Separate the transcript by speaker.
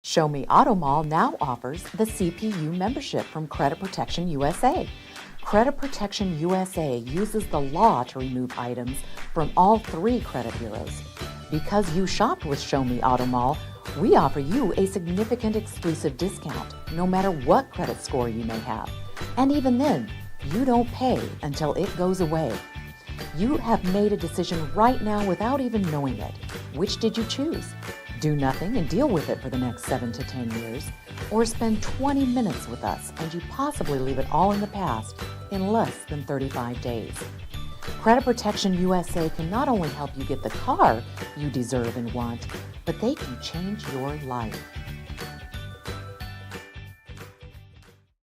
Speaker 1: Show Me Auto Mall now offers the CPU membership from Credit Protection USA. Credit Protection USA uses the law to remove items from all three credit bureaus. Because you shopped with Show Me Auto Mall, we offer you a significant exclusive discount, no matter what credit score you may have. And even then, you don't pay until it goes away. You have made a decision right now without even knowing it. Which did you choose? Do nothing and deal with it for the next 7 to 10 years, or spend 20 minutes with us and you possibly leave it all in the past in less than 35 days. Credit Protection USA can not only help you get the car you deserve and want, but they can change your life.